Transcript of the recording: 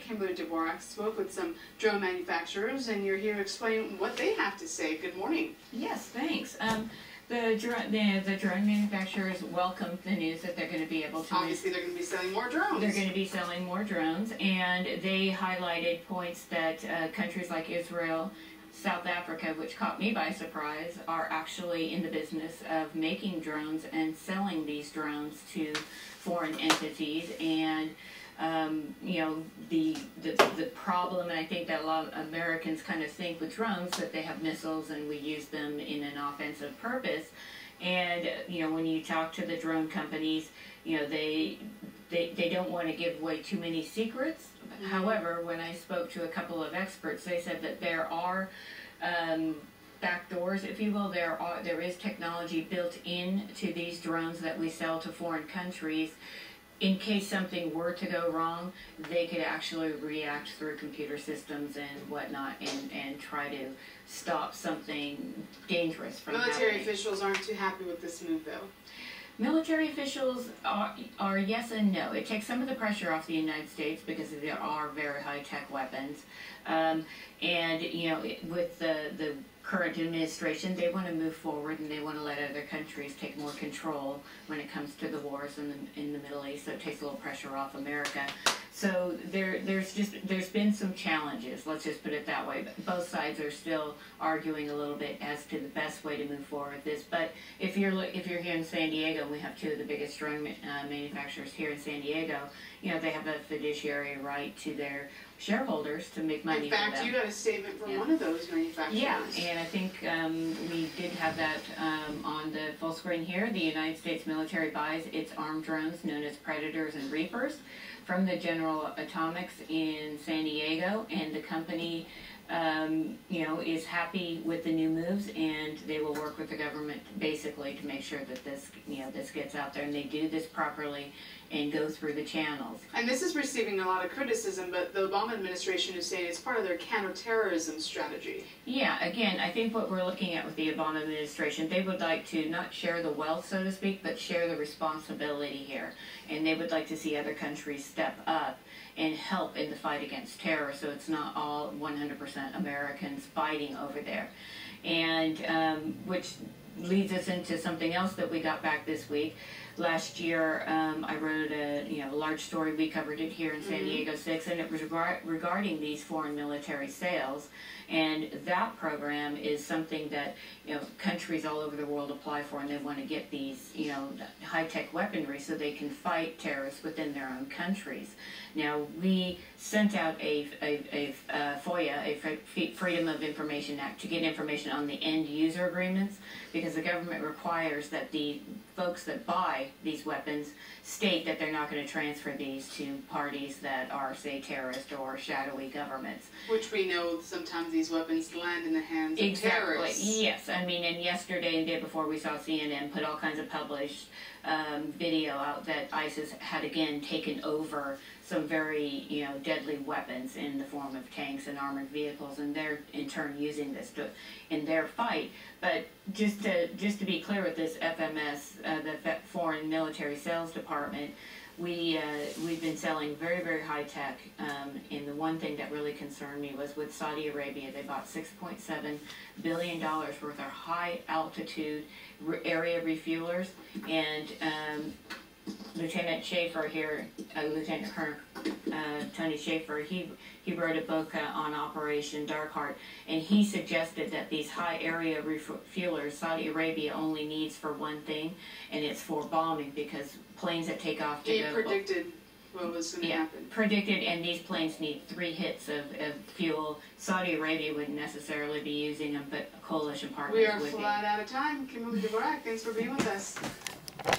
Kimberly Dvorak spoke with some drone manufacturers, and you're here to explain what they have to say. Good morning. Yes, thanks. The drone manufacturers welcomed the news that they're going to be able to. Obviously, they're going to be selling more drones. They're going to be selling more drones, and they highlighted points that countries like Israel, South Africa, which caught me by surprise, are actually in the business of making drones and selling these drones to foreign entities. And you know, the problem, and I think that a lot of Americans kind of think with drones that they have missiles and we use them in an offensive purpose. And you know, when you talk to the drone companies, you know, they don't want to give away too many secrets. However, when I spoke to a couple of experts, they said that there are backdoors, if you will. There is technology built into these drones that we sell to foreign countries. In case something were to go wrong, they could actually react through computer systems and whatnot and try to stop something dangerous from happening. Military officials aren't too happy with this move, though. Military officials are yes and no. It takes some of the pressure off the United States because there are very high-tech weapons. And, you know, with the current administration, they want to move forward and they want to let other countries take more control when it comes to the wars in the Middle East. So it takes a little pressure off America. So there's been some challenges, let's just put it that way. But both sides are still arguing a little bit as to the best way to move forward with this. But if you're here in San Diego, and we have two of the biggest drone manufacturers here in San Diego, you know, they have a fiduciary right to their shareholders to make money. In fact, you got a statement from one of those manufacturers. Yeah, and I think we did have that on the full screen here. The United States military buys its armed drones, known as Predators and Reapers, from the General Atomics in San Diego, and the company you know, is happy with the new moves, and they will work with the government basically to make sure that this, you know, this gets out there, and they do this properly and go through the channels. And this is receiving a lot of criticism, but the Obama administration is saying it's part of their counterterrorism strategy. Yeah, again, I think what we're looking at with the Obama administration, they would like to not share the wealth, so to speak, but share the responsibility here. And they would like to see other countries step up and help in the fight against terror, so it's not all 100% Americans fighting over there. And which leads us into something else that we got back this week. Last year, I wrote a large story. We covered it here in San Diego 6, and it was regarding these foreign military sales. And that program is something that, you know, countries all over the world apply for, and they want to get these, you know, high-tech weaponry so they can fight terrorists within their own countries. Now, we sent out a FOIA, a Freedom of Information Act, to get information on the end-user agreements, because the government requires that the folks that buy these weapons state that they're not going to transfer these to parties that are, say, terrorist or shadowy governments. Which we know sometimes these weapons land in the hands of terrorists. Yes, I mean, and yesterday and the day before we saw CNN put all kinds of published video out that ISIS had again taken over some very, you know, deadly weapons in the form of tanks and armored vehicles, and they're in turn using this in their fight. But just to be clear with this FMS, the Foreign Military Sales Department, we've been selling very, very high tech, and the one thing that really concerned me was with Saudi Arabia. They bought $6.7 billion worth of high altitude area refuelers, and Lieutenant Schaefer here, Lieutenant Colonel Tony Schaefer, he wrote a book on Operation Darkheart, and he suggested that these high area refuelers Saudi Arabia only needs for one thing, and it's for bombing, because planes that take off to go... predicted what was going to happen. Predicted, and these planes need 3 hits of fuel. Saudi Arabia wouldn't necessarily be using them, but coalition partners would be. We are flat out of time. Kimberly Dvorak, thanks for being with us.